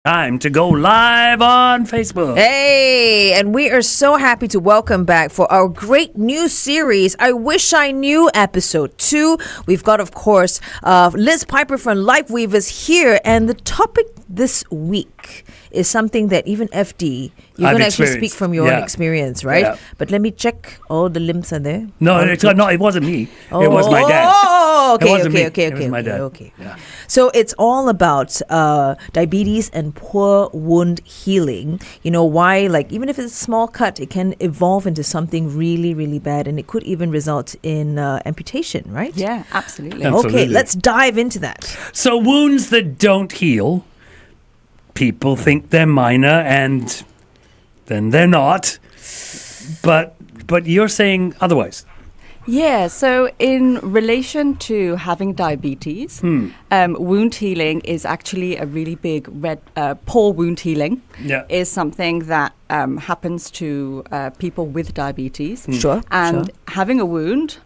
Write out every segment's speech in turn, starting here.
Time to go live on Facebook. Hey, and we are so happy to welcome back for our great new series, I Wish I Knew, episode 2. We've got, of course, Liz Piper from Lifeweavers here, and the topic this week is something that even FD, you're going to actually speak from your own experience, right? Yeah. But let me check. All the limbs are there. No, it wasn't me. It was my dad. Okay. It was my dad. Okay. Yeah. So it's all about diabetes and poor wound healing. You know why? Like, even if it's a small cut, it can evolve into something really, really bad, and it could even result in amputation, right? Yeah, absolutely. Okay, let's dive into that. So wounds that don't heal, people think they're minor, and then they're not. But you're saying otherwise. Yeah, so in relation to having diabetes, wound healing is actually a really big poor wound healing is something that happens to people with diabetes. And having a wound,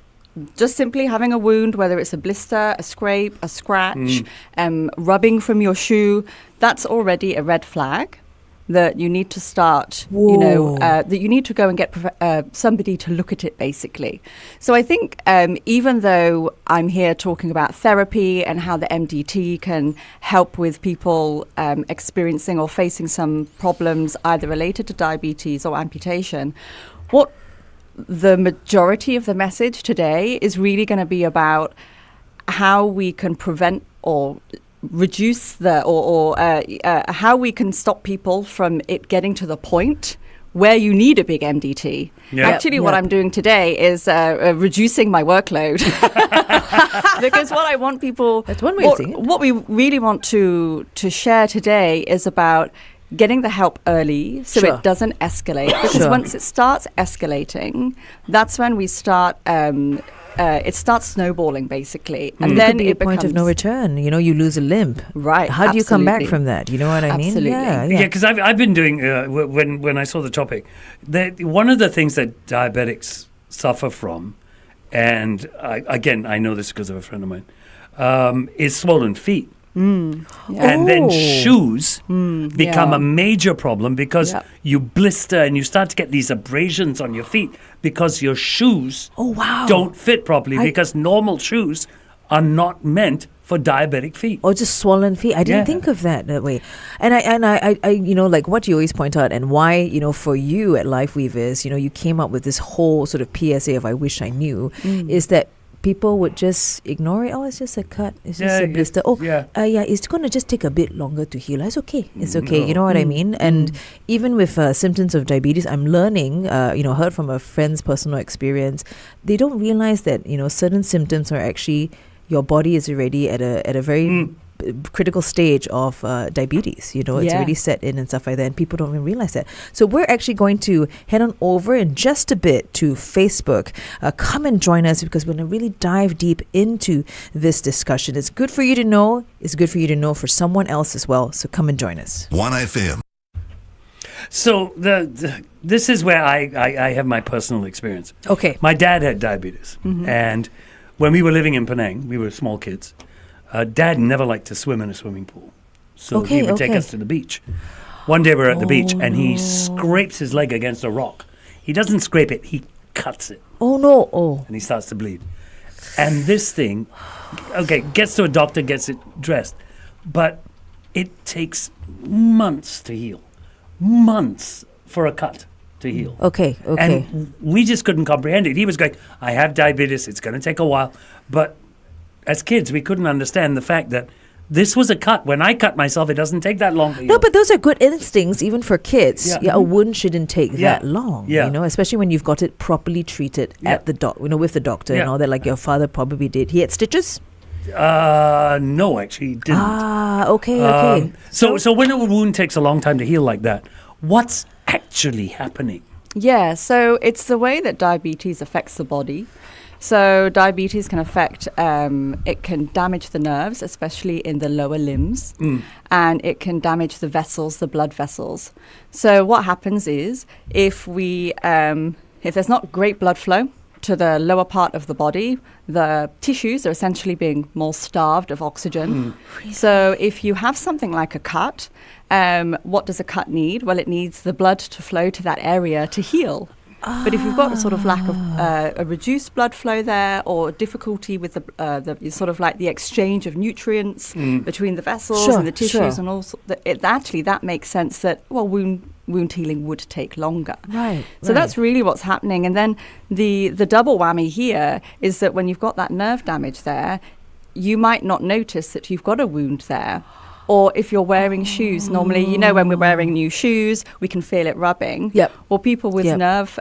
just simply having a wound, whether it's a blister, a scrape, a scratch, rubbing from your shoe, that's already a red flag that you need to start, that you need to go and get somebody to look at it, basically. So I think even though I'm here talking about therapy and how the MDT can help with people experiencing or facing some problems either related to diabetes or amputation, what the majority of the message today is really going to be about how we can prevent or reduce how we can stop people from it getting to the point where you need a big MDT. What I'm doing today is reducing my workload because what I want people, that's one way of seeing it. What we really want to share today is about getting the help early so it doesn't escalate, because once it starts escalating, that's when we start it starts snowballing, basically, and then it could be a point of no return. You know, you lose a limb. Right. How do you come back from that? You know what I mean? Absolutely. Yeah, because I've been doing when I saw the topic, one of the things that diabetics suffer from, and I know this because of a friend of mine, is swollen feet. And then shoes become a major problem because you blister and you start to get these abrasions on your feet because your shoes don't fit properly because normal shoes are not meant for diabetic feet. Or just swollen feet. I didn't think of that way. And I you know, like what you always point out, and why, you know, for you at Lifeweavers, you know, you came up with this whole sort of PSA of I wish I knew, is that people would just ignore it. Oh, it's just a cut. It's just a blister. It's going to just take a bit longer to heal. It's okay. It's okay. You know what I mean? And even with symptoms of diabetes, I'm learning, heard from a friend's personal experience, they don't realize that, you know, certain symptoms are actually, your body is already at a very critical stage of diabetes. You know, it's already set in and stuff like that, and people don't even realize that. So we're actually going to head on over in just a bit to Facebook. Come and join us, because we're going to really dive deep into this discussion. It's good for you to know. It's good for you to know for someone else as well. So come and join us. 1FM. So this is where I have my personal experience. Okay. My dad had diabetes, and when we were living in Penang, we were small kids. Dad never liked to swim in a swimming pool, so he would take us to the beach. One day we're at the beach, and he scrapes his leg against a rock. He doesn't scrape it, he cuts it. Oh, no. And he starts to bleed. And this thing, gets to a doctor, gets it dressed. But it takes months to heal. Months for a cut to heal. Okay. And we just couldn't comprehend it. He was going, I have diabetes, it's going to take a while. But as kids, we couldn't understand the fact that this was a cut. When I cut myself, it doesn't take that long to heal. No, but those are good instincts, even for kids. A wound shouldn't take that long, you know, especially when you've got it properly treated at the with the doctor and all that, like your father probably did. He had stitches? No, actually, he didn't. Okay. So when a wound takes a long time to heal like that, what's actually happening? Yeah, so it's the way that diabetes affects the body. So diabetes can affect, it can damage the nerves, especially in the lower limbs, and it can damage the vessels, the blood vessels. So what happens is if there's not great blood flow to the lower part of the body, the tissues are essentially being more starved of oxygen. Really? So if you have something like a cut, what does a cut need? Well, it needs the blood to flow to that area to heal. But if you've got a sort of lack of a reduced blood flow there, or difficulty with the sort of like the exchange of nutrients between the vessels and the tissues, and also that makes sense that wound healing would take longer. Right. So that's really what's happening. And then the double whammy here is that when you've got that nerve damage there, you might not notice that you've got a wound there. Or if you're wearing shoes, normally, when we're wearing new shoes, we can feel it rubbing. Yep. Or people with nerve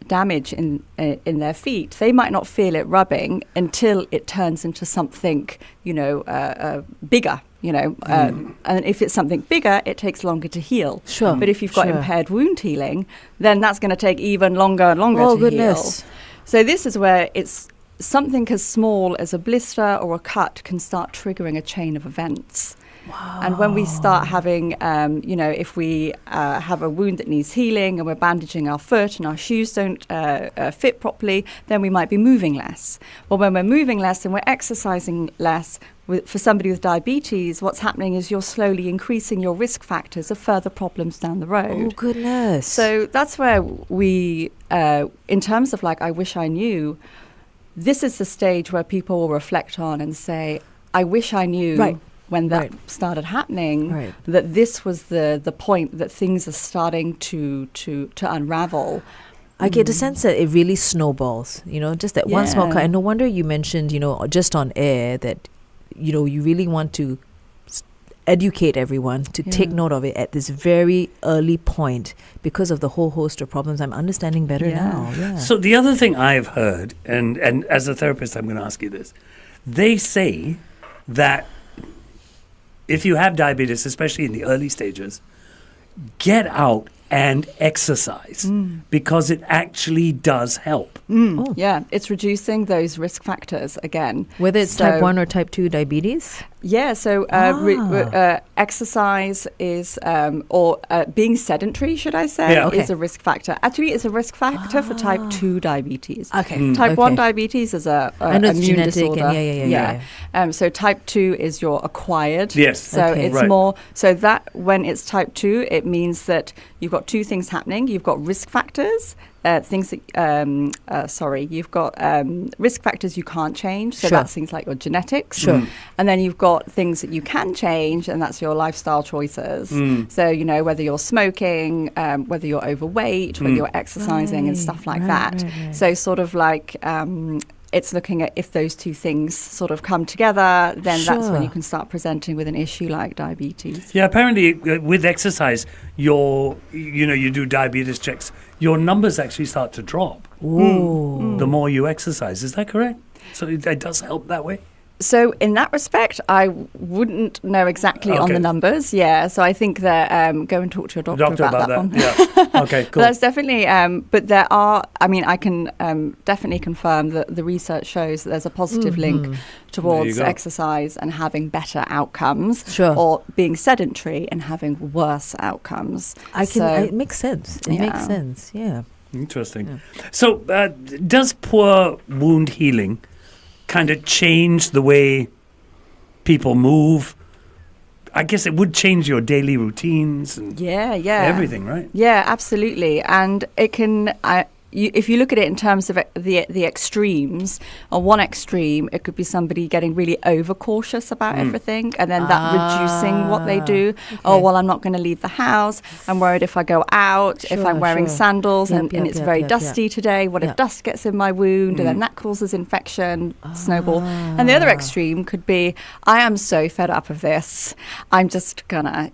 damage in their feet, they might not feel it rubbing until it turns into something, bigger. And if it's something bigger, it takes longer to heal. Sure. But if you've got impaired wound healing, then that's going to take even longer and longer to goodness. heal. So this is where it's something as small as a blister or a cut can start triggering a chain of events. Wow. And when we start having, if we have a wound that needs healing and we're bandaging our foot and our shoes don't fit properly, then we might be moving less. Well, when we're moving less and we're exercising less, for somebody with diabetes, what's happening is you're slowly increasing your risk factors of further problems down the road. Oh, goodness. So that's where we, in terms of like, I wish I knew, this is the stage where people will reflect on and say, I wish I knew. Right. When that started happening, that this was the point that things are starting to unravel. I get the sense that it really snowballs, just that one small cut. And no wonder you mentioned, just on air that, you really want to educate everyone to take note of it at this very early point because of the whole host of problems. I'm understanding better now. Yeah. So the other thing I've heard, and as a therapist, I'm going to ask you this. They say that if you have diabetes, especially in the early stages, get out and exercise because it actually does help. Oh. Yeah, it's reducing those risk factors again. Whether it's type 1 or type 2 diabetes? Yeah, so exercise is, or being sedentary, should I say, is a risk factor. Actually, it's a risk factor for type 2 diabetes. Okay. Type 1 diabetes is a immune genetic disorder. And so type 2 is your acquired. Yes. So it's more, so that when it's type 2, it means that you've got two things happening. You've got risk factors. You've got risk factors you can't change. So that's things like your genetics. Sure. And then you've got things that you can change, and that's your lifestyle choices. So, whether you're smoking, whether you're overweight, whether you're exercising and stuff like that. Right. So sort of like it's looking at if those two things sort of come together, then that's when you can start presenting with an issue like diabetes. Yeah, apparently with exercise, you do diabetes checks, your numbers actually start to drop the more you exercise. Is that correct? So it does help that way? So in that respect, I wouldn't know exactly on the numbers. Yeah, so I think that go and talk to your doctor about that one. Yeah. Okay, cool. But that's definitely, but there are, I can definitely confirm that the research shows that there's a positive link towards exercise and having better outcomes, or being sedentary and having worse outcomes. It makes sense. It makes sense, yeah. Interesting. Yeah. So does poor wound healing kind of change the way people move? I guess it would change your daily routines and everything, right? Yeah, absolutely. And it can, if you look at it in terms of the extremes, on one extreme, it could be somebody getting really overcautious about everything, and then that reducing what they do. Okay. Oh, well, I'm not going to leave the house. I'm worried if I go out, if I'm wearing sandals and it's very dusty today, what if dust gets in my wound and then that causes infection, snowball. And the other extreme could be, I am so fed up of this. I'm just gonna,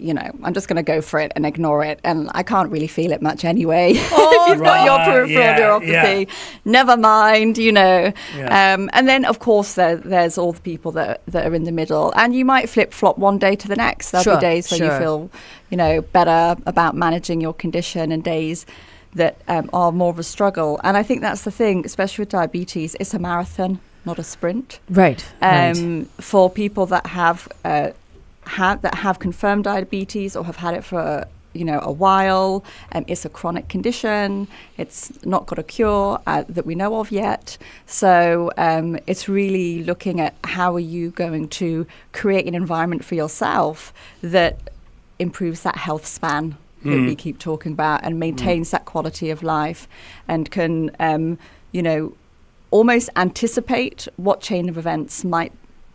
go for it and ignore it, and I can't really feel it much anyway. If you've got your peripheral neuropathy, never mind, and then of course there's all the people that are in the middle, and you might flip-flop one day to the next. There'll be days where you feel better about managing your condition, and days that are more of a struggle. And I think that's the thing, especially with diabetes, it's a marathon, not a sprint. Right. For people that have confirmed diabetes or have had it for a while. It's a chronic condition. It's not got a cure that we know of yet. So it's really looking at how are you going to create an environment for yourself that improves that health span that we keep talking about and maintains that quality of life and can, almost anticipate what chain of events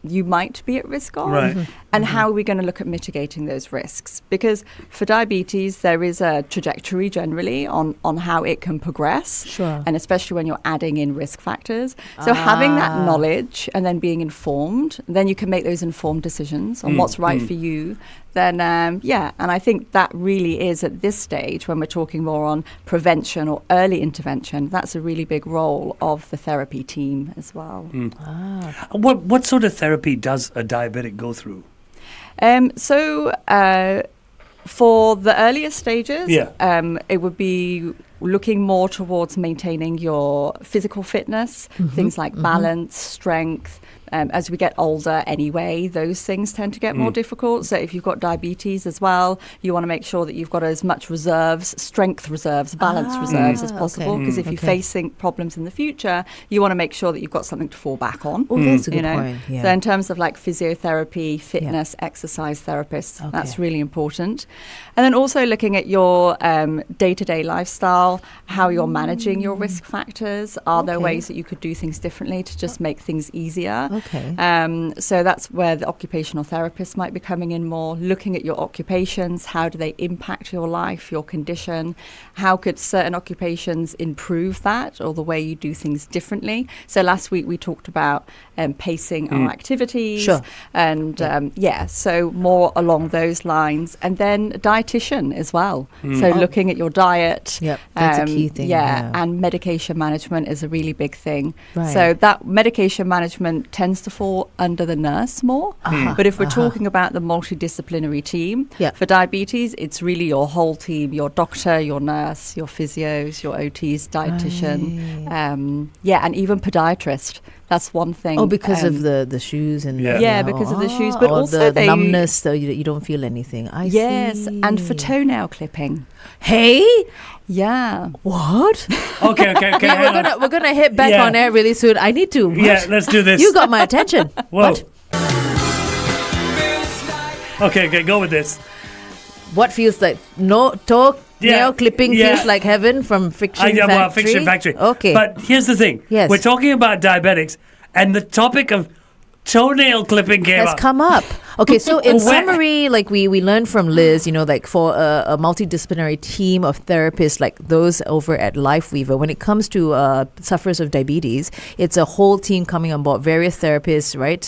you might be at risk of, right. And how are we going to look at mitigating those risks? Because for diabetes, there is a trajectory generally on how it can progress, sure. And especially when you're adding in risk factors. So having that knowledge and then being informed, then you can make those informed decisions on what's right for you. Then, and I think that really is at this stage when we're talking more on prevention or early intervention, that's a really big role of the therapy team as well. What sort of therapy does a diabetic go through? For the earlier stages, Yeah. It would be looking more towards maintaining your physical fitness, things like balance, strength. As we get older anyway, those things tend to get more difficult. So if you've got diabetes as well, you want to make sure that you've got as much reserves, strength reserves, balance reserves as possible. Because if you're facing problems in the future, you want to make sure that you've got something to fall back on. Oh, that's a good point. Yeah. So in terms of like physiotherapy, fitness, exercise therapists, that's really important. And then also looking at your day-to-day lifestyle, how you're managing your risk factors. Are there ways that you could do things differently to just make things easier? Okay. So that's where the occupational therapist might be coming in more, looking at your occupations. How do they impact your life, your condition? How could certain occupations improve that or the way you do things differently? So last week we talked about pacing our activities. Sure. And so more along those lines. And then dietitian as well. So looking at your diet. Yep, that's a key thing. Yeah, and medication management is a really big thing. Right. So that medication management tends to fall under the nurse more. But if we're talking about the multidisciplinary team, for diabetes, it's really your whole team, your doctor, your nurse, your physios, your OTs, dietitian, and even podiatrist. That's one thing. Oh, because of the shoes and because of the shoes, but or also the numbness, so you don't feel anything. I see. And for toenail clipping. Hey, yeah. what? Okay. we're gonna hit back on air really soon. I need to. Yeah, let's do this. You got my attention. Whoa. What? Okay, go with this. What feels like nail clipping feels like heaven from Fiction Factory? Fiction Factory. Okay. But here's the thing. Yes. We're talking about diabetics, and the topic of toenail clipping has come up. Okay, so in summary, like we learned from Liz, like for a multidisciplinary team of therapists like those over at Lifeweaver, when it comes to sufferers of diabetes, it's a whole team coming on board, various therapists, right,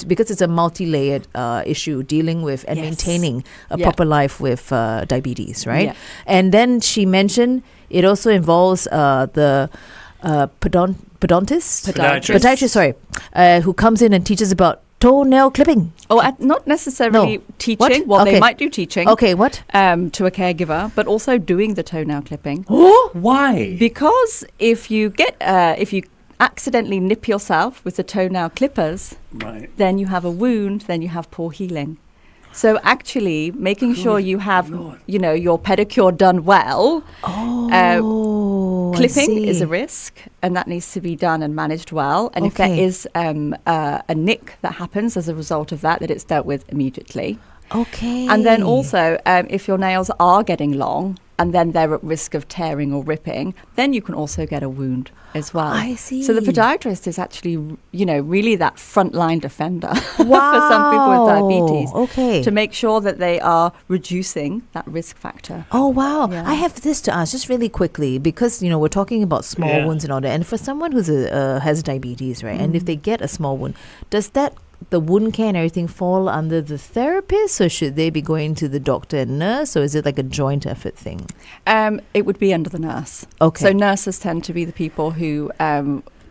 because it's a multi-layered issue dealing with and maintaining a proper life with diabetes, right? Yeah. And then she mentioned it also involves the podiatrist, who comes in and teaches about toenail clipping. Oh, not necessarily teaching. What? Well, they might do teaching. Okay, what? To a caregiver, but also doing the toenail clipping. Oh, why? Because if you accidentally nip yourself with the toenail clippers, then you have a wound, then you have poor healing. So actually making sure you have, your pedicure done well. Clipping is a risk, and that needs to be done and managed well. And if there is a nick that happens as a result of that it's dealt with immediately. Okay. And then also, if your nails are getting long and then they're at risk of tearing or ripping, then you can also get a wound as well. I see. So the podiatrist is actually, really that frontline defender for some people with diabetes. Okay. To make sure that they are reducing that risk factor. Oh, wow. Yeah. I have this to ask just really quickly because, we're talking about small wounds and all that. And for someone who's has diabetes, right, and if they get a small wound, does the wound care and everything fall under the therapist, or should they be going to the doctor and nurse, or is it like a joint effort thing? It would be under the nurse. Okay. So nurses tend to be the people who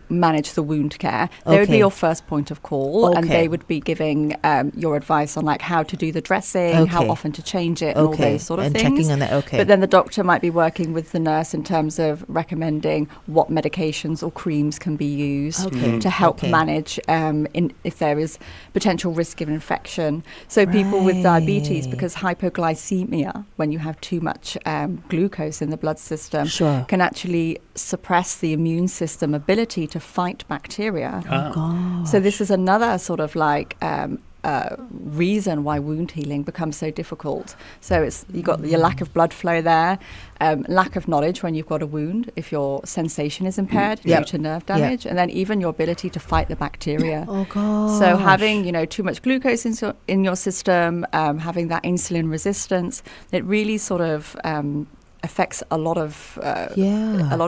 manage the wound care. They would be your first point of call, and they would be giving your advice on like how to do the dressing, how often to change it, and all those sort of things. And checking on that. But then the doctor might be working with the nurse in terms of recommending what medications or creams can be used to help manage if there is potential risk of infection. So people with diabetes, because hypoglycemia, when you have too much glucose in the blood system, can actually suppress the immune system ability to fight bacteria. So this is another sort of like reason why wound healing becomes so difficult. So it's you've got your lack of blood flow there, lack of knowledge when you've got a wound, if your sensation is impaired due to nerve damage, and then even your ability to fight the bacteria. So having too much glucose in your system, having that insulin resistance, it really sort of affects a lot of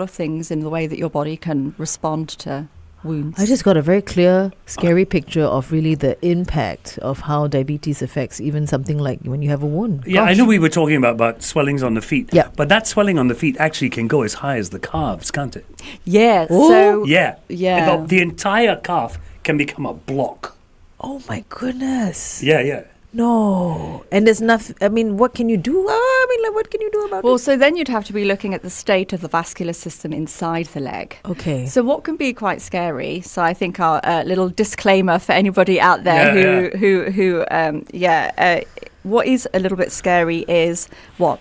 things in the way that your body can respond to wounds. I just got a very clear, scary picture of really the impact of how diabetes affects even something like when you have a wound. Yeah, I know we were talking about swellings on the feet. Yeah. But that swelling on the feet actually can go as high as the calves, can't it? Yeah. Ooh. So Yeah. Yeah. The entire calf can become a block. Oh my goodness. Yeah. No. And there's nothing, I mean, what can you do? What can you do about Well, it? so then you'd have to be looking at the state of the vascular system inside the leg. Okay. So what can be quite scary? So I think our little disclaimer for anybody out there what is a little bit scary is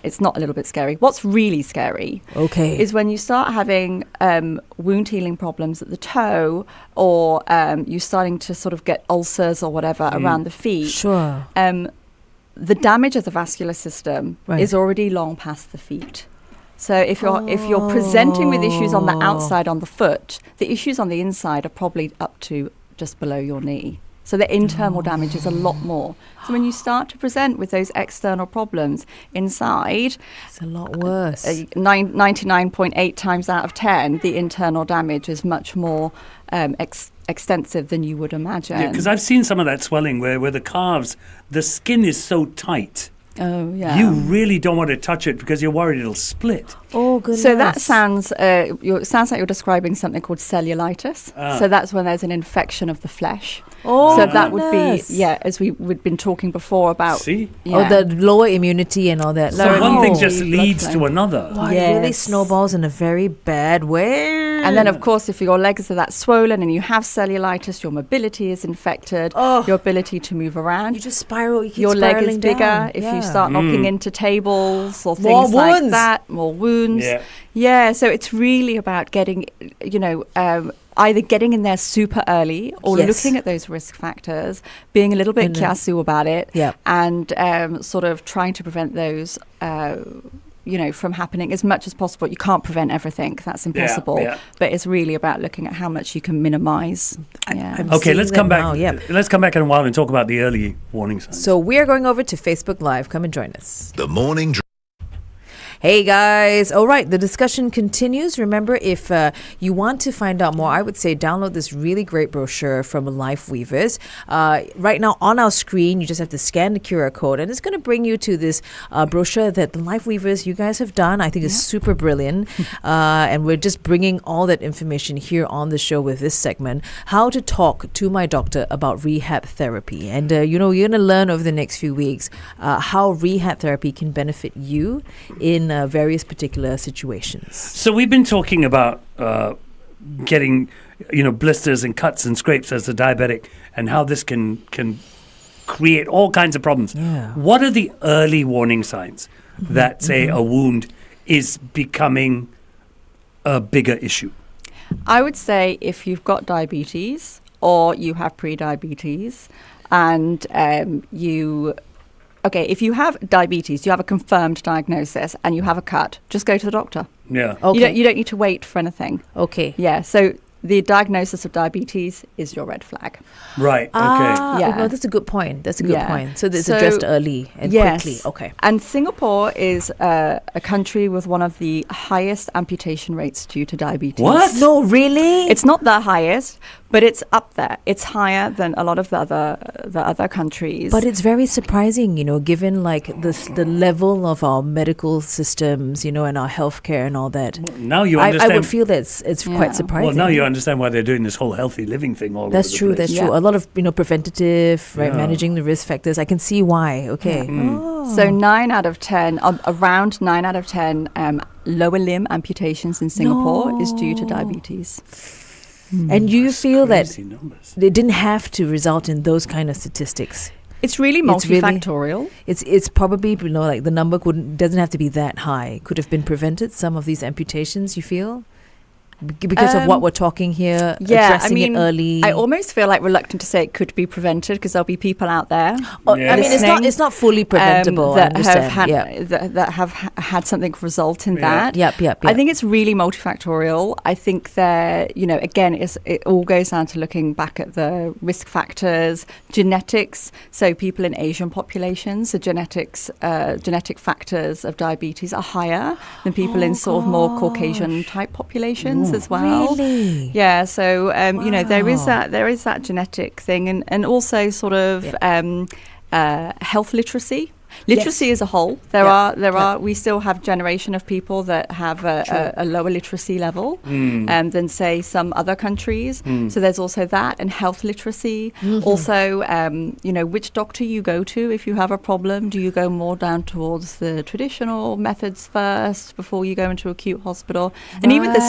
it's not a little bit scary. What's really scary is when you start having wound healing problems at the toe, or you're starting to sort of get ulcers or whatever around the feet. Sure. The damage of the vascular system is already long past the feet. So if you're presenting with issues on the outside on the foot, the issues on the inside are probably up to just below your knee. So the internal damage is a lot more. So when you start to present with those external problems inside, it's a lot worse. 99.8 times out of 10, the internal damage is much more extensive than you would imagine. Yeah, because I've seen some of that swelling where the calves, the skin is so tight. Oh, yeah. You really don't want to touch it because you're worried it'll split. Oh, goodness. So that sounds sounds like you're describing something called cellulitis. So that's when there's an infection of the flesh. Oh, so that would be, as we'd been talking before about. See? Oh, the lower immunity and all that. So one thing just leads to another. Wow, it really snowballs in a very bad way. And then, of course, if your legs are that swollen and you have cellulitis, your mobility is infected, your ability to move around. You just spiral, you keep your leg is bigger down. if you start knocking into tables or things More like wounds. that. More wounds. Yeah, so it's really about getting, either getting in there super early or looking at those risk factors, being a little bit kiasu about it, and sort of trying to prevent those from happening as much as possible. You can't prevent everything. That's impossible. But it's really about looking at how much you can minimize. Okay, let's come back. Let's come back in a while and talk about the early warning signs. So we're going over to Facebook Live. Come and join us. The Morning Hey guys, all right, the discussion continues. Remember, if you want to find out more, I would say download this really great brochure from Lifeweavers. Right now on our screen, you just have to scan the QR code and it's going to bring you to this brochure that the Lifeweavers, you guys have done. I think it's super brilliant. And we're just bringing all that information here on the show with this segment, how to talk to my doctor about rehab therapy. And, you're going to learn over the next few weeks how rehab therapy can benefit you in various particular situations. So we've been talking about getting, blisters and cuts and scrapes as a diabetic, and how this can create all kinds of problems. Yeah. What are the early warning signs that say a wound is becoming a bigger issue? I would say if you've got diabetes or you have pre-diabetes and if you have diabetes, you have a confirmed diagnosis and you have a cut, just go to the doctor. Yeah. Okay. You don't need to wait for anything. Okay. Yeah. So the diagnosis of diabetes is your red flag. Right. Okay. Well, that's a good point. That's a good point. So it's addressed early and quickly. Okay. And Singapore is a country with one of the highest amputation rates due to diabetes. What? No, really? It's not the highest, but it's up there. It's higher than a lot of the other countries. But it's very surprising, given the level of our medical systems, and our healthcare and all that. Now you understand. I would feel that it's quite surprising. Well, now you understand why they're doing this whole healthy living thing all over the place. That's true. A lot of, preventative, right, managing the risk factors. I can see why. Okay. So 9 out of 10, around 9 out of 10 lower limb amputations in Singapore is due to diabetes. And you feel that numbers. they didn't have to result in those kind of statistics? It's really multifactorial. It's probably, like the number doesn't have to be that high. Could have been prevented, some of these amputations, you feel? Because of what we're talking here, addressing it early. I almost feel like reluctant to say it could be prevented because there'll be people out there. I mean, it's not fully preventable. That have had something result in that. Yep. I think it's really multifactorial. I think that again, it all goes down to looking back at the risk factors, genetics. So people in Asian populations, the genetic factors of diabetes are higher than people in sort of more Caucasian type populations as well. Really? Yeah. So there is that genetic thing, and also sort of health literacy. Literacy as a whole, we still have generation of people that have a lower literacy level than say some other countries. So there's also that, and health literacy. Also, which doctor you go to if you have a problem. Do you go more down towards the traditional methods first before you go into acute hospital? And even the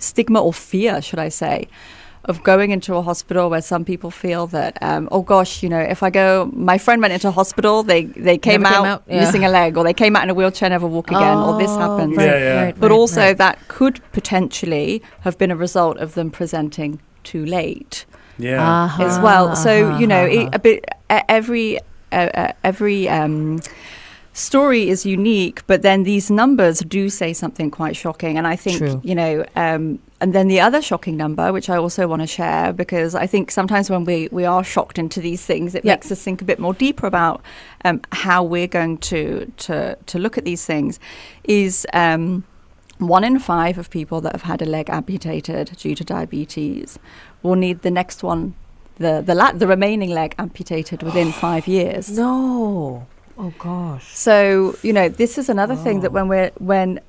stigma or fear, should I say, of going into a hospital where some people feel that, if I go, my friend went into a hospital, they came out missing a leg, or they came out in a wheelchair, never walk again, or this happens. But also that could potentially have been a result of them presenting too late as well. So, every story is unique, but then these numbers do say something quite shocking. And I think, and then the other shocking number, which I also want to share, because I think sometimes when we are shocked into these things, it makes us think a bit more deeper about how we're going to look at these things, is 1 in 5 of people that have had a leg amputated due to diabetes will need the next one, the remaining leg amputated within 5 years. No. Oh gosh. So this is another thing that when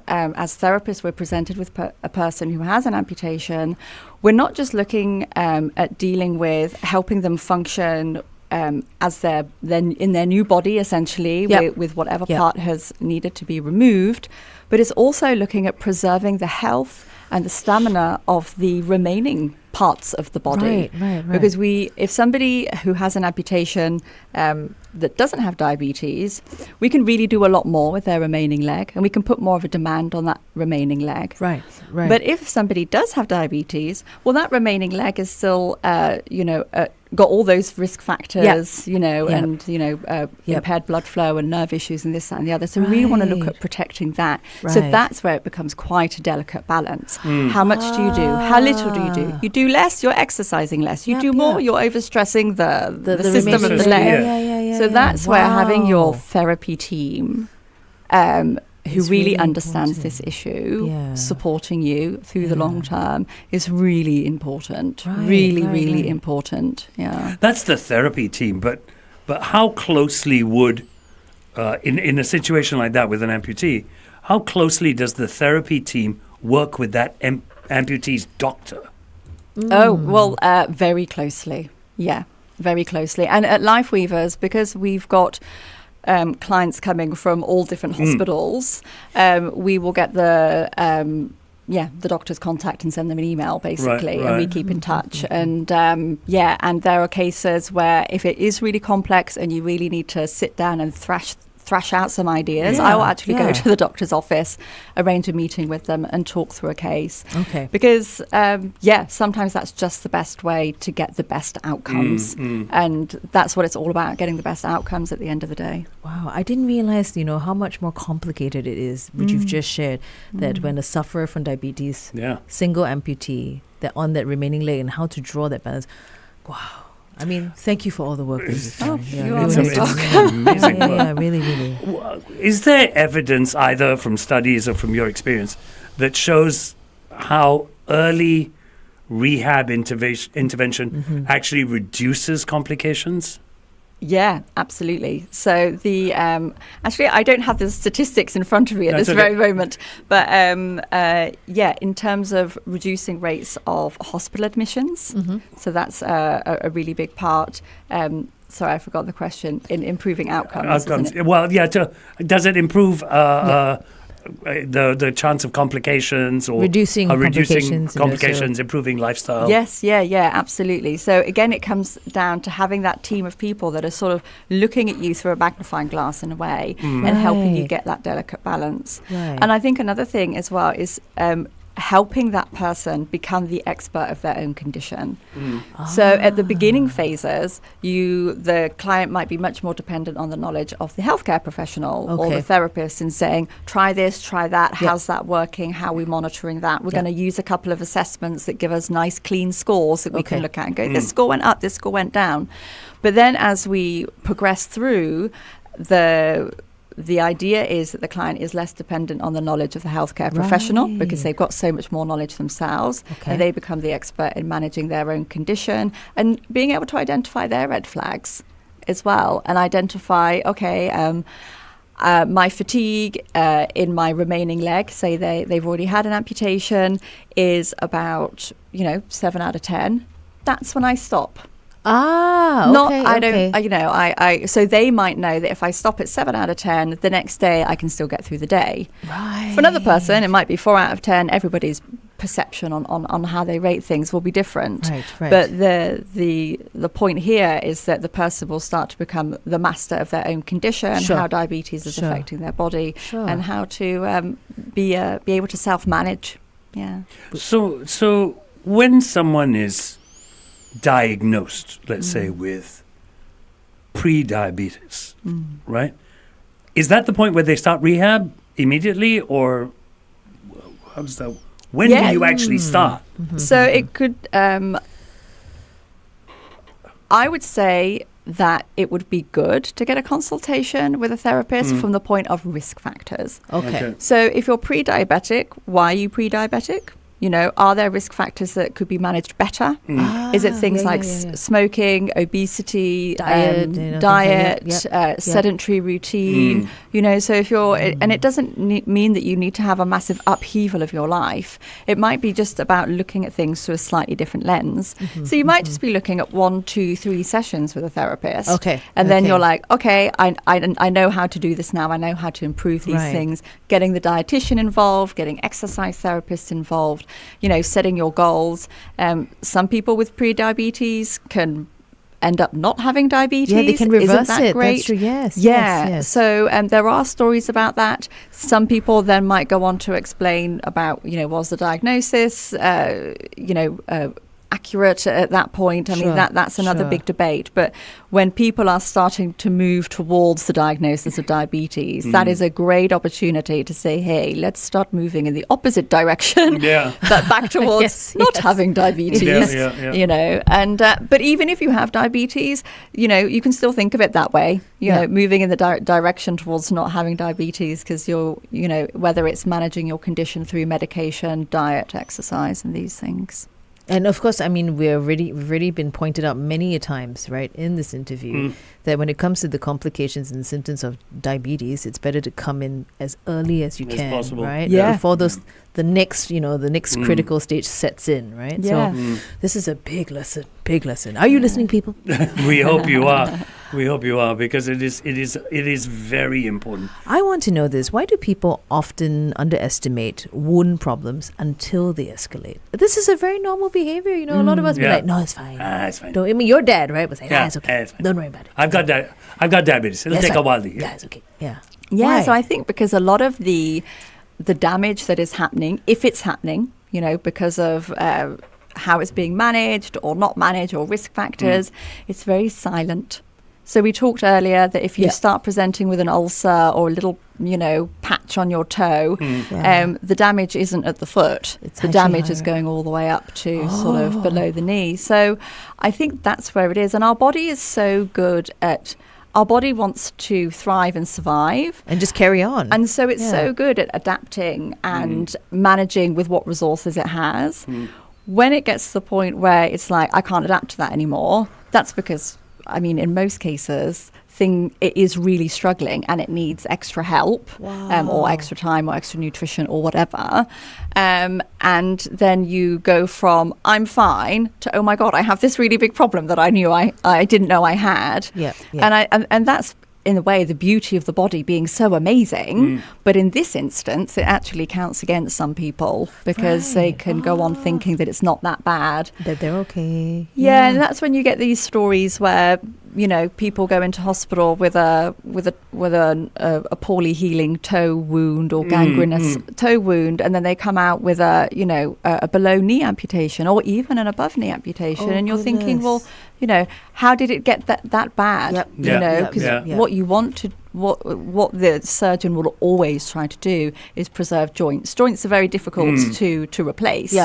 as therapists we're presented with a person who has an amputation, we're not just looking at dealing with helping them function as they're in their new body, essentially, with whatever part has needed to be removed, but it's also looking at preserving the health and the stamina of the remaining parts of the body. Right. Because if somebody who has an amputation that doesn't have diabetes, we can really do a lot more with their remaining leg, and we can put more of a demand on that remaining leg. Right. But if somebody does have diabetes, well, that remaining leg is still, got all those risk factors, and impaired blood flow and nerve issues and this, that, and the other. So we really want to look at protecting that. Right. So that's where it becomes quite a delicate balance. How much do you do? How little do you do? You do less, you're exercising less. You do more, you're overstressing the system of the leg. So that's where having your therapy team who really understands this issue, supporting you through the long term, is really important. Really important. Yeah. That's the therapy team, but how closely would in a situation like that with an amputee, how closely does the therapy team work with that amputee's doctor? Oh, well, very closely. Yeah, very closely. And at Lifeweavers, because we've got clients coming from all different hospitals, we will get the doctor's contact and send them an email, basically, and we keep in touch. And and there are cases where if it is really complex and you really need to sit down and thrash out some ideas, I will actually go to the doctor's office, arrange a meeting with them and talk through a case. Okay. Because, sometimes that's just the best way to get the best outcomes. And that's what it's all about, getting the best outcomes at the end of the day. Wow. I didn't realize, how much more complicated it is, which you've just shared, that when a sufferer from diabetes, single amputee, they're on that remaining leg and how to draw that balance. Wow. I mean, thank you for all the work. It's amazing work. Yeah, really. Is there evidence, either from studies or from your experience, that shows how early rehab intervention actually reduces complications? Yeah, absolutely. So the actually, I don't have the statistics in front of me at this very moment, but in terms of reducing rates of hospital admissions, so that's a really big part. Sorry, I forgot the question. In improving outcomes. Well, does it improve the chance of complications or reducing complications, improving lifestyle? Yes, absolutely. So again, it comes down to having that team of people that are sort of looking at you through a magnifying glass in a way and helping you get that delicate balance. Right. And I think another thing as well is helping that person become the expert of their own condition. So at the beginning phases, the client might be much more dependent on the knowledge of the healthcare professional or the therapist in saying, try this, try that, how's that working, how are we monitoring that? We're going to use a couple of assessments that give us nice clean scores that we can look at and go, this score went up, this score went down. But then as we progress through, the idea is that the client is less dependent on the knowledge of the healthcare professional because they've got so much more knowledge themselves, and they become the expert in managing their own condition and being able to identify their red flags as well, and identify, my fatigue in my remaining leg, say they've already had an amputation, is about 7 out of 10. That's when I stop. So they might know that if I stop at 7 out of 10, the next day I can still get through the day. Right. For another person, it might be 4 out of 10. Everybody's perception on how they rate things will be different. Right. But the point here is that the person will start to become the master of their own condition, how diabetes is affecting their body, and how to be able to self-manage. Yeah. So when someone is diagnosed, let's say, with pre-diabetes, right? Is that the point where they start rehab immediately, or how does that? When do you actually start? So it could. I would say that it would be good to get a consultation with a therapist from the point of risk factors. Okay. So if you're pre-diabetic, why are you pre-diabetic? Are there risk factors that could be managed better? Is it things like smoking, obesity, diet, sedentary routine? So if you're, and it doesn't mean that you need to have a massive upheaval of your life. It might be just about looking at things through a slightly different lens. So you might just be looking at 1, 2, 3 sessions with a therapist. And then you're like, I know how to do this now. I know how to improve these things. Getting the dietitian involved, getting exercise therapists involved. Setting your goals. Some people with pre-diabetes can end up not having diabetes. Yeah, they can reverse Isn't that it. great? That's true. Yes. Yeah. Yes. So there are stories about that. Some people then might go on to explain about, was the diagnosis, accurate at that point. I mean, that's another big debate. But when people are starting to move towards the diagnosis of diabetes, that is a great opportunity to say, hey, let's start moving in the opposite direction, but back towards not having diabetes, And but even if you have diabetes, you can still think of it that way, moving in the direction towards not having diabetes, because you're, whether it's managing your condition through medication, diet, exercise, and these things. And of course, I mean, we've already been pointed out many a times, right, in this interview, that when it comes to the complications and symptoms of diabetes, it's better to come in as early as you can, possible. Right? Yeah. Before the next critical stage sets in, right? Yeah. So this is a big lesson. Are you listening, people? We hope you are. We hope you are, because it is very important. I want to know this. Why do people often underestimate wound problems until they escalate? This is a very normal behavior. A lot of us be like, no, it's fine. It's fine. Don't, I mean, your dad, right, was like, it's okay. It's fine. Don't worry about it. I've got diabetes. It'll take a while. Yeah, it's okay. Yeah. Yeah, so I think because a lot of the damage that is happening, if it's happening, because of how it's being managed or not managed or risk factors, it's very silent. So we talked earlier that if you start presenting with an ulcer or a little, patch on your toe, the damage isn't at the foot. The damage is going all the way up to sort of below the knee. So I think that's where it is. And our body is so good at... Our body wants to thrive and survive. And just carry on. And so it's so good at adapting and managing with what resources it has. When it gets to the point where it's like, I can't adapt to that anymore, that's because in most cases, it is really struggling and it needs extra help, or extra time or extra nutrition or whatever. And then you go from I'm fine to, oh my God, I have this really big problem that I didn't know I had. Yeah. And that's, in a way, the beauty of the body being so amazing. But in this instance, it actually counts against some people because they can go on thinking that it's not that bad. That they're okay. Yeah, and that's when you get these stories where, people go into hospital with a poorly healing toe wound or gangrenous toe wound, and then they come out with a below knee amputation or even an above knee amputation, and you're thinking, well, how did it get that bad? Because what you want to, what the surgeon will always try to do is preserve joints. Joints are very difficult to replace.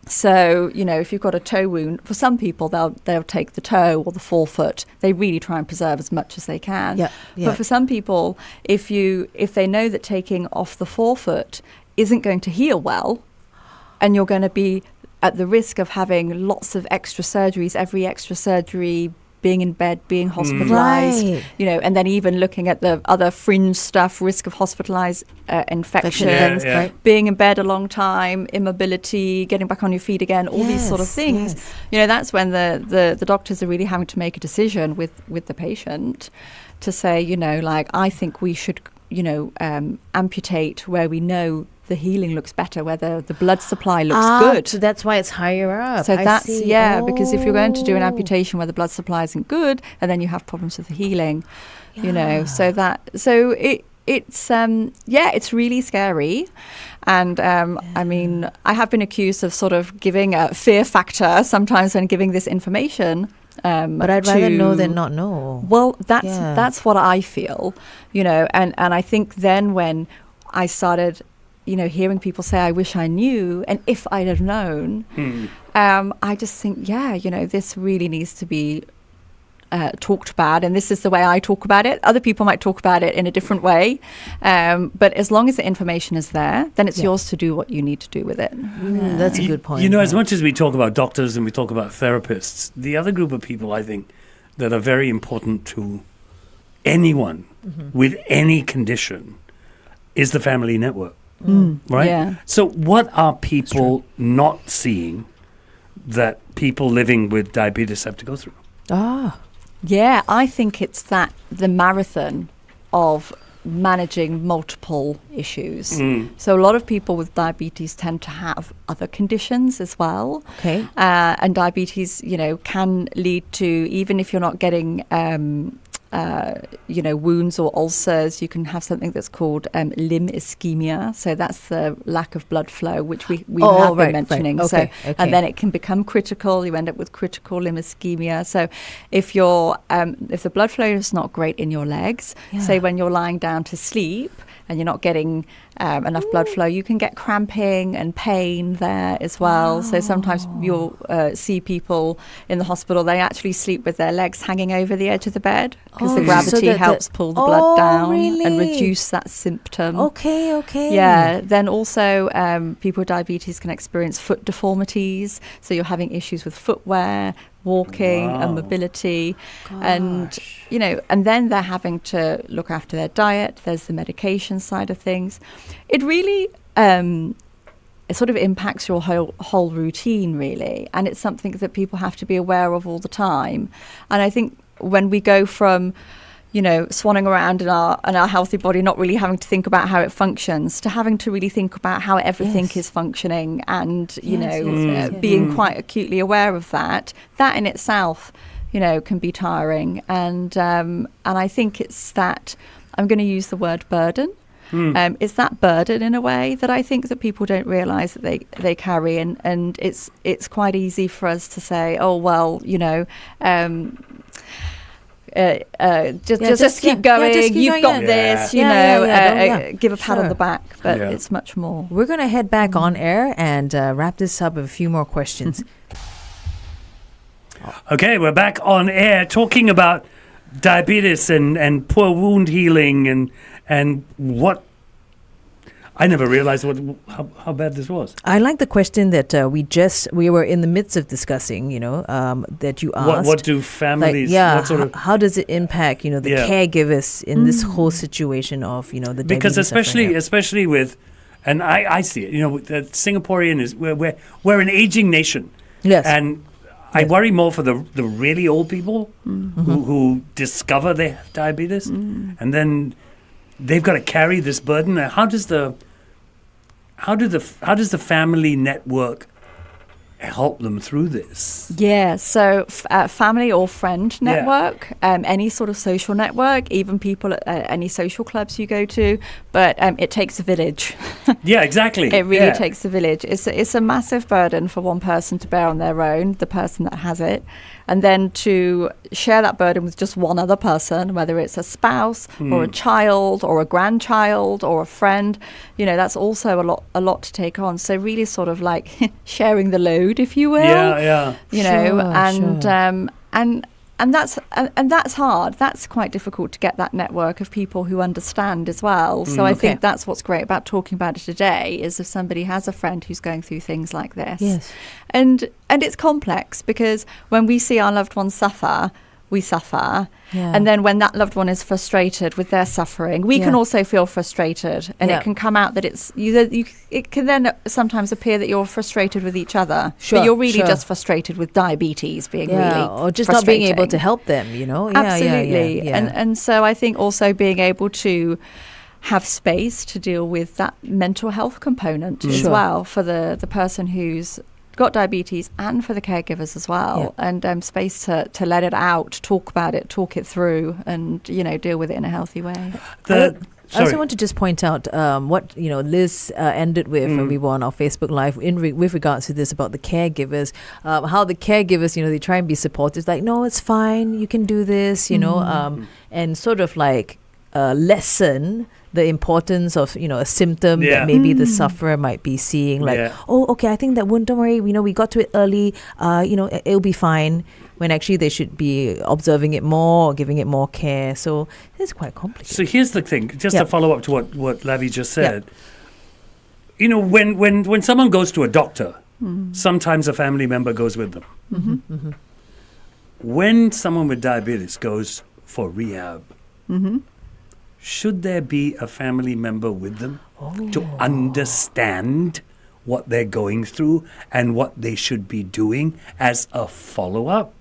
So, if you've got a toe wound, for some people, they'll take the toe or the forefoot. They really try and preserve as much as they can. But for some people, if they know that taking off the forefoot isn't going to heal well, and you're going to be at the risk of having lots of extra surgeries, every extra surgery, being in bed, being hospitalized, and then even looking at the other fringe stuff, risk of hospitalized infections, being in bed a long time, immobility, getting back on your feet again, all these sort of things. That's when the doctors are really having to make a decision with the patient to say, I think we should, amputate where we know the healing looks better, where the blood supply looks good. So that's why it's higher up. So because if you're going to do an amputation where the blood supply isn't good, and then you have problems with the healing, it's really scary. And I have been accused of sort of giving a fear factor sometimes when giving this information. But I'd rather know than not know. Well, that's what I feel, and I think then when I started hearing people say, I wish I knew, and if I'd have known, I just think, this really needs to be talked about, and this is the way I talk about it. Other people might talk about it in a different way, but as long as the information is there, then it's yours to do what you need to do with it. That's a good point. As much as we talk about doctors and we talk about therapists, the other group of people, I think, that are very important to anyone with any condition is the family network. Right? Yeah. So what are people not seeing that people living with diabetes have to go through? Yeah, I think it's the marathon of managing multiple issues. So a lot of people with diabetes tend to have other conditions as well. Okay. And diabetes, can lead to, even if you're not getting wounds or ulcers, you can have something that's called limb ischemia. So that's the lack of blood flow, which we have been mentioning. Right. Okay. And then it can become critical. You end up with critical limb ischemia. So if you're if the blood flow is not great in your legs, say when you're lying down to sleep and you're not getting enough blood flow, you can get cramping and pain there as well. So sometimes you'll see people in the hospital, they actually sleep with their legs hanging over the edge of the bed because the gravity helps pull the blood down and reduce that symptom. Okay. Yeah. Then also people with diabetes can experience foot deformities. So you're having issues with footwear, walking and mobility. And and then they're having to look after their diet. There's the medication side of things. It really it sort of impacts your whole routine, really, and it's something that people have to be aware of all the time. And I think when we go from swanning around in our healthy body, not really having to think about how it functions, to having to really think about how everything is functioning, and being quite acutely aware of that in itself, can be tiring. And I think it's that, I'm going to use the word burden. It's that burden in a way that I think that people don't realise that they carry, and it's quite easy for us to say, oh well, just keep going. You've got this, give a pat on the back, but it's much more. We're going to head back on air and wrap this up with a few more questions. Okay, we're back on air talking about diabetes and poor wound healing and what I never realized how bad this was. I like the question that we were in the midst of discussing, that you asked. What do families, how does it impact, the caregivers in this whole situation of, the because diabetes especially with, and I see it, the Singaporean is, we're an aging nation. Yes. And I worry more for the really old people who discover they have diabetes, and then they've got to carry this burden. How does the family network help them through this? Yeah, so family or friend network, any sort of social network, even people at any social clubs you go to, but it takes a village. Yeah, exactly. It really takes a village. It's a massive burden for one person to bear on their own, the person that has it, and then to share that burden with just one other person, whether it's a spouse or a child or a grandchild or a friend, that's also a lot to take on. So really sort of like sharing the load, if you will. Yeah. And that's hard. That's quite difficult to get that network of people who understand as well. So I think that's what's great about talking about it today, is if somebody has a friend who's going through things like this. Yes. And it's complex, because when we see our loved ones suffer, we suffer. Yeah. And then when that loved one is frustrated with their suffering, we can also feel frustrated, and it can come out that it can then sometimes appear that you're frustrated with each other, but you're really just frustrated with diabetes being really or just not being able to help them, Absolutely. And so I think also being able to have space to deal with that mental health component as well for the person who's got diabetes, and for the caregivers as well, and space to let it out, talk about it, talk it through, and deal with it in a healthy way. I also want to just point out what Liz ended with when we were on our Facebook Live with regards to this about the caregivers, how the caregivers they try and be supportive, like, no, it's fine, you can do this, and sort of like lessen the importance of a symptom that maybe the sufferer might be seeing, like, oh, okay, I think that wound, don't worry, we got to it early, it'll be fine, when actually they should be observing it more or giving it more care. So it's quite complicated. So here's the thing, just to follow up to what Lavi just said, when someone goes to a doctor, sometimes a family member goes with them. When someone with diabetes goes for rehab, should there be a family member with them to understand what they're going through and what they should be doing as a follow-up?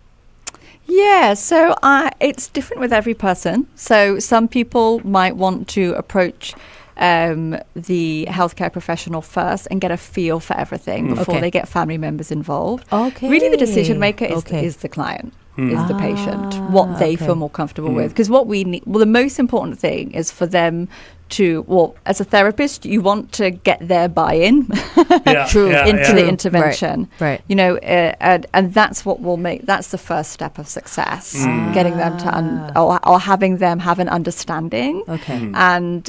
Yeah, so it's different with every person. So some people might want to approach the healthcare professional first and get a feel for everything before they get family members involved. Okay. Really, the decision maker is the client. Is the patient, what they feel more comfortable with. Because what we need, the most important thing is for them to, as a therapist, you want to get their buy-in into the intervention. Right. And that's what will that's the first step of success, getting them to, or having them have an understanding. Okay. And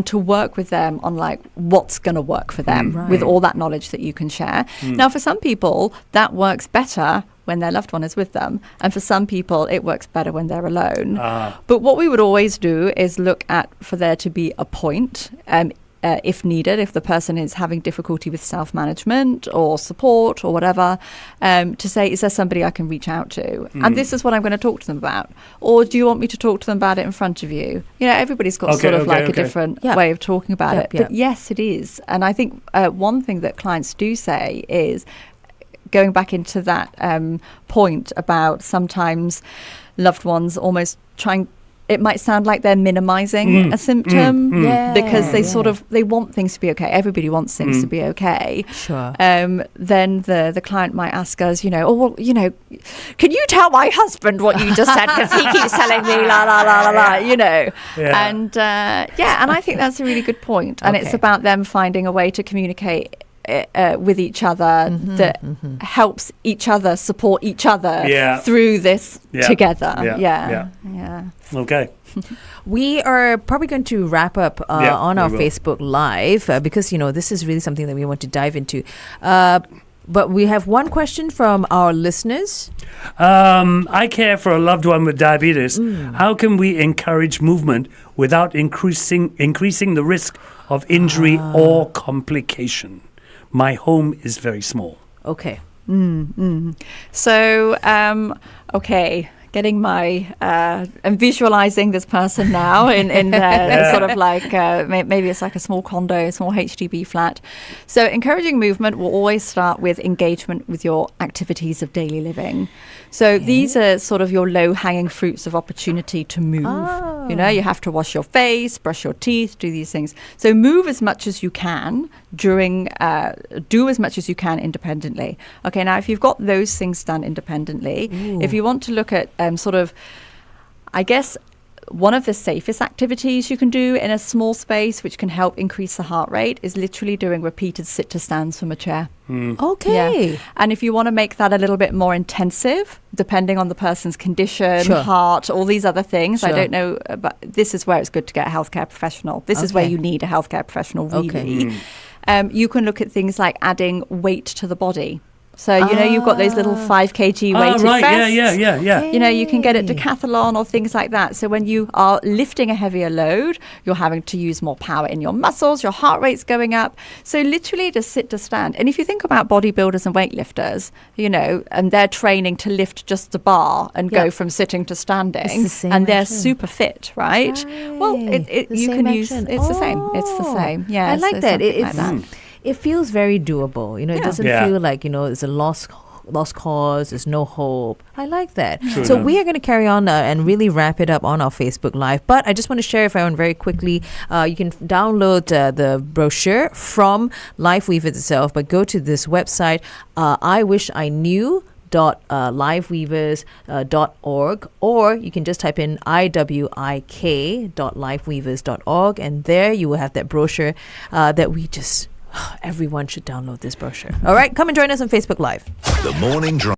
to work with them on like what's going to work for them with all that knowledge that you can share. Now, for some people, that works better when their loved one is with them. And for some people, it works better when they're alone. But what we would always do is look at for there to be a point, if needed, if the person is having difficulty with self-management or support or whatever, to say, is there somebody I can reach out to? And this is what I'm going to talk to them about. Or do you want me to talk to them about it in front of you? Everybody's got a different way of talking about it. But yes, it is. And I think one thing that clients do say is, going back into that point about sometimes loved ones almost trying, it might sound like they're minimizing a symptom because they want things to be okay. Everybody wants things to be okay. Sure. Then the client might ask us, can you tell my husband what you just said, because he keeps telling me la la la la la, and and I think that's a really good point. And it's about them finding a way to communicate with each other that helps each other support each other through this together. Okay. We are probably going to wrap up on our Facebook Live because this is really something that we want to dive into. But we have one question from our listeners. I care for a loved one with diabetes. How can we encourage movement without increasing the risk of injury or complication. My home is very small. Okay. So, getting my, I'm visualizing this person now in sort of like, maybe it's like a small condo, a small HDB flat. So encouraging movement will always start with engagement with your activities of daily living. So these are sort of your low-hanging fruits of opportunity to move. You know, you have to wash your face, brush your teeth, do these things. So move as much as you can do as much as you can independently. Okay, now if you've got those things done independently, if you want to look at sort of, I guess, one of the safest activities you can do in a small space, which can help increase the heart rate, is literally doing repeated sit to stands from a chair. Okay. Yeah. And if you want to make that a little bit more intensive, depending on the person's condition, heart, all these other things, I don't know, but this is where it's good to get a healthkare professional. This is where you need a healthcare professional, really. You can look at things like adding weight to the body. So, you know, you've got those little 5 kg weighted vests. Yeah. You know, you can get at Decathlon or things like that. So when you are lifting a heavier load, you're having to use more power in your muscles, your heart rate's going up. So literally just sit to stand. And if you think about bodybuilders and weightlifters, you know, and they're training to lift just the bar and go from sitting to standing, and they're super fit, right? Well, you can use, it's the same. It's the same. Yeah. I like that. It's like that. It feels very doable. You know, it doesn't feel like, you know, it's a lost cause, there's no hope. I like that. True so enough. we are going to carry on and really wrap it up on our Facebook Live. But I just want to share with everyone very quickly, you can download the brochure from Lifeweavers itself, but go to this website, iwishiKnew.liveweavers.org, or you can just type in iwik.liveweavers.org, and there you will have that brochure that we just... everyone should download this brochure. All right, come and join us on Facebook Live. The Morning Drive.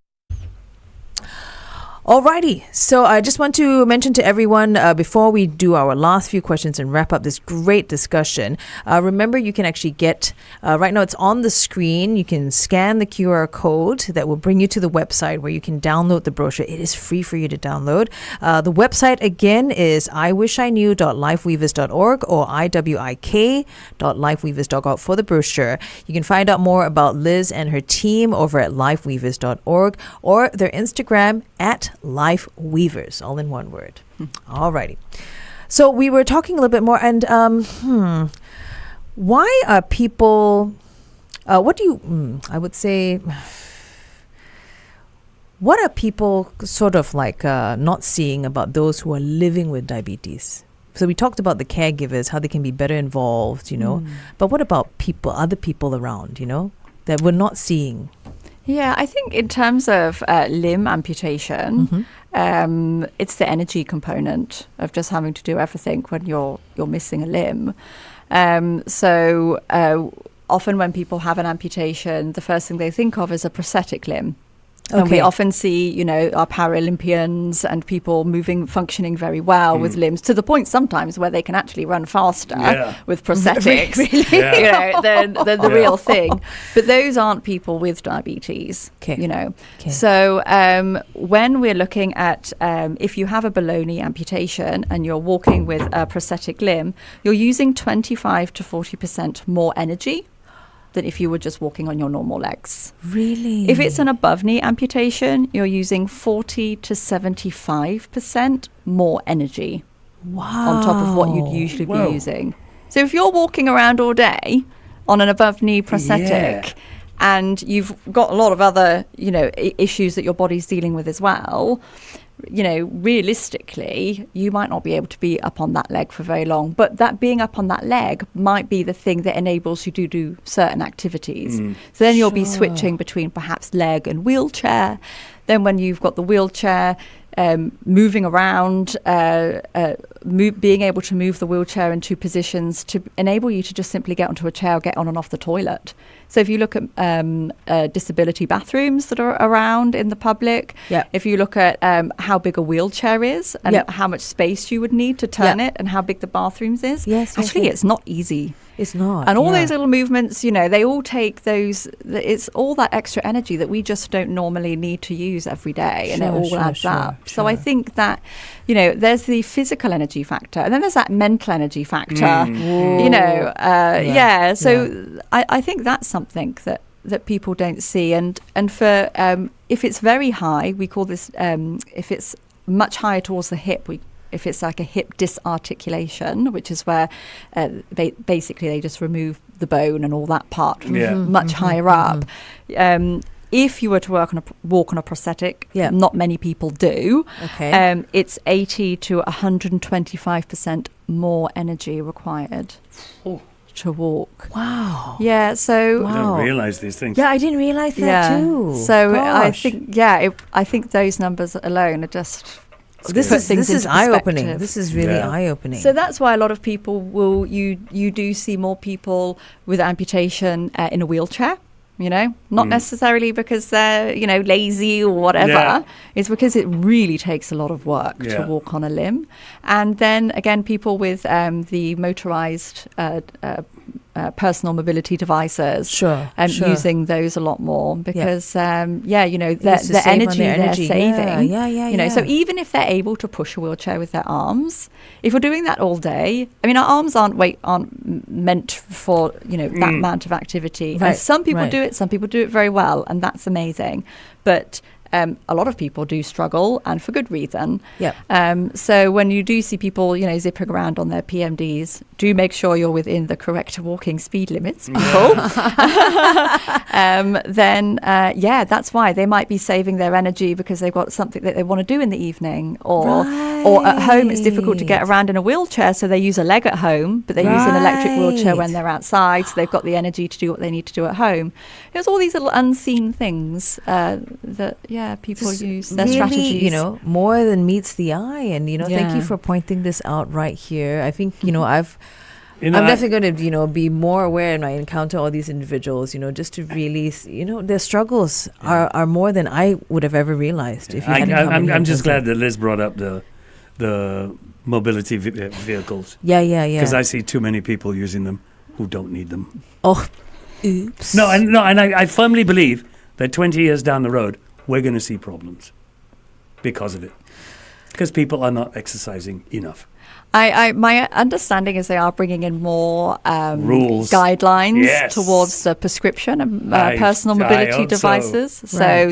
Alrighty, so I just want to mention to everyone before we do our last few questions and wrap up this great discussion, remember you can actually get, right now it's on the screen, you can scan the QR code that will bring you to the website where you can download the brochure. It is free for you to download. The website again is iwishiknew.liveweavers.org or iwik.liveweavers.org for the brochure. You can find out more about Liz and her team over at lifeweavers.org or their Instagram at Lifeweavers, all in one word. Alrighty. So we were talking a little bit more, and why are people? What do you? I would say. What are people sort of like not seeing about those who are living with diabetes? So we talked about the caregivers, how they can be better involved, you know. But what about people, other people around, you know, that we're not seeing? Yeah, I think in terms of limb amputation, it's the energy component of just having to do everything when you're missing a limb. So often when people have an amputation, the first thing they think of is a prosthetic limb. And we often see, you know, our Paralympians and people functioning very well with limbs, to the point sometimes where they can actually run faster with prosthetics, you know, than the real thing. But those aren't people with diabetes, you know. So when we're looking at if you have a below-knee amputation and you're walking with a prosthetic limb, you're using 25 to 40% more energy than if you were just walking on your normal legs. Really? If it's an above knee amputation, you're using 40 to 75% more energy on top of what you'd usually be using. So if you're walking around all day on an above knee prosthetic and you've got a lot of other, you know, issues that your body's dealing with as well, you know, realistically, you might not be able to be up on that leg for very long. But that being up on that leg might be the thing that enables you to do certain activities. So then you'll be switching between perhaps leg and wheelchair. Then when you've got the wheelchair, moving around, being able to move the wheelchair into positions to enable you to just simply get onto a chair or get on and off the toilet. So if you look at disability bathrooms that are around in the public, if you look at how big a wheelchair is and how much space you would need to turn it and how big the bathrooms is, it's not easy. It's not. And all those little movements, you know, they all take those, it's all that extra energy that we just don't normally need to use every day, and it all adds up. So I think that, you know, there's the physical energy energy factor, and then there's that mental energy factor. I think that's something that people don't see, and for if it's very high, we call this if it's much higher towards the hip, if it's like a hip disarticulation, which is where basically they just remove the bone and all that part much higher up. If you were to walk on a prosthetic, not many people do. Okay. It's 80 to 125% more energy required to walk. Wow. Yeah. So I don't realize these things. Yeah, I didn't realize that too. So Gosh. I think those numbers alone are just. This is eye-opening. This is really eye-opening. So that's why a lot of people you do see more people with amputation in a wheelchair. Not necessarily because they're lazy or whatever. Yeah. It's because it really takes a lot of work to walk on a limb. And then again, people with the motorized personal mobility devices, using those a lot more because the energy they're saving. So even if they're able to push a wheelchair with their arms, if you're doing that all day, I mean, our arms aren't meant for that amount of activity. Right. And some people do it, some people do it very well, and that's amazing. But a lot of people do struggle, and for good reason. So when you do see people, zipping around on their PMDs, do make sure you're within the correct walking speed limits, people. Then that's why they might be saving their energy because they've got something that they want to do in the evening, or at home it's difficult to get around in a wheelchair, so they use a leg at home, but they use an electric wheelchair when they're outside, so they've got the energy to do what they need to do at home. There's all these little unseen things that people use their strategies. More than meets the eye. And, thank you for pointing this out right here. I think, I'm definitely going to, be more aware when I encounter all these individuals, just to really, their struggles are more than I would have ever realized. If you I'm just glad that Liz brought up the mobility vehicles. Yeah. Because I see too many people using them who don't need them. Oh, oops. No, and I firmly believe that 20 years down the road, we're going to see problems because of it. Because people are not exercising enough. My understanding is they are bringing in more rules, guidelines towards the prescription of personal mobility devices. So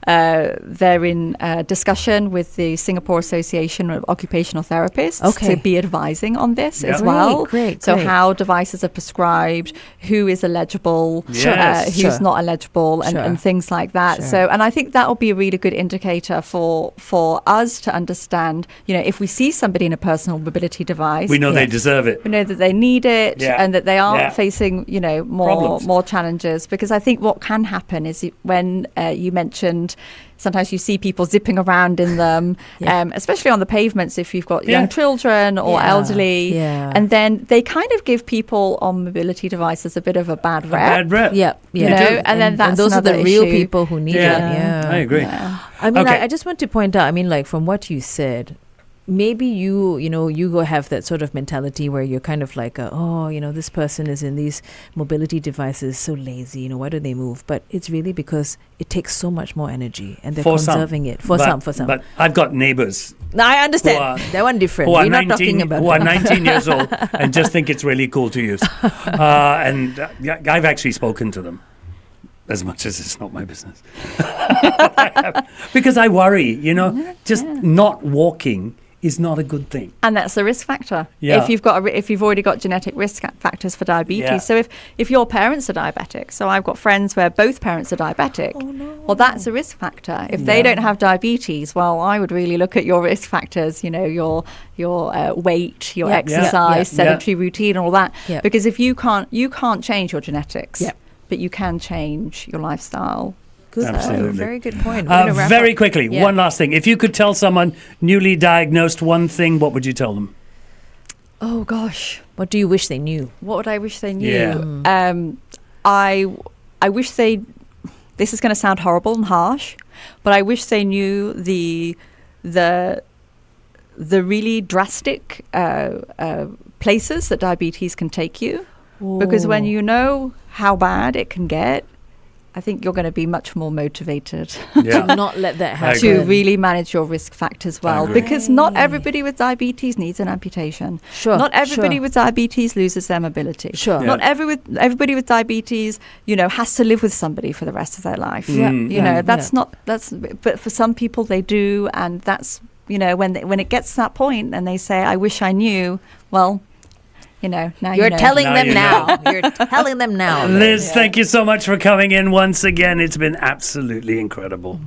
they're in discussion with the Singapore Association of Occupational Therapists to be advising on this as well. Great. How devices are prescribed, who is eligible, who's not eligible, and things like that. So, and I think that will be a really good indicator for us to understand, if we see somebody in a personal mobility device, we know they deserve it. We know that they need it and that they aren't facing, more challenges. Because I think what can happen is when you mentioned sometimes you see people zipping around in them, especially on the pavements if you've got young children or elderly. And then they kind of give people on mobility devices a bit of a bad rep. And then that's those are the real issue. people who need it. I agree. I mean, I just want to point out, from what you said, maybe you go have that sort of mentality where you're kind of like, this person is in these mobility devices, so lazy, why do they move? But it's really because it takes so much more energy and they're conserving it. For some. But I've got neighbors. No, I understand. That one different. We're not talking about who are 19 years old and just think it's really cool to use. And I've actually spoken to them. As much as it's not my business. Because I worry, not walking is not a good thing, and that's a risk factor. If you've already got genetic risk factors for diabetes. So if your parents are diabetic, so I've got friends where both parents are diabetic. Well, that's a risk factor. If they don't have diabetes, well, I would really look at your risk factors. Your weight, your exercise, sedentary routine, and all that. Because if you can't change your genetics, but you can change your lifestyle. Good. Absolutely. Very good point. Very quickly, one last thing. If you could tell someone newly diagnosed one thing, what would you tell them? Oh, gosh. What do you wish they knew? What would I wish they knew? I wish they... This is going to sound horrible and harsh, but I wish they knew the really drastic places that diabetes can take you. Because when you know how bad it can get, I think you're going to be much more motivated Yeah. To not let that happen. to really manage your risk factors well, because not everybody with diabetes needs an amputation. Sure. Not everybody sure. with diabetes loses their mobility. Sure. Not everybody with diabetes, has to live with somebody for the rest of their life. Yeah. But for some people they do, and that's, when it gets to that point and they say, I wish I knew, well, now You're telling Now them you now. know. You're telling them now. Liz, thank you so much for coming in once again. It's been absolutely incredible.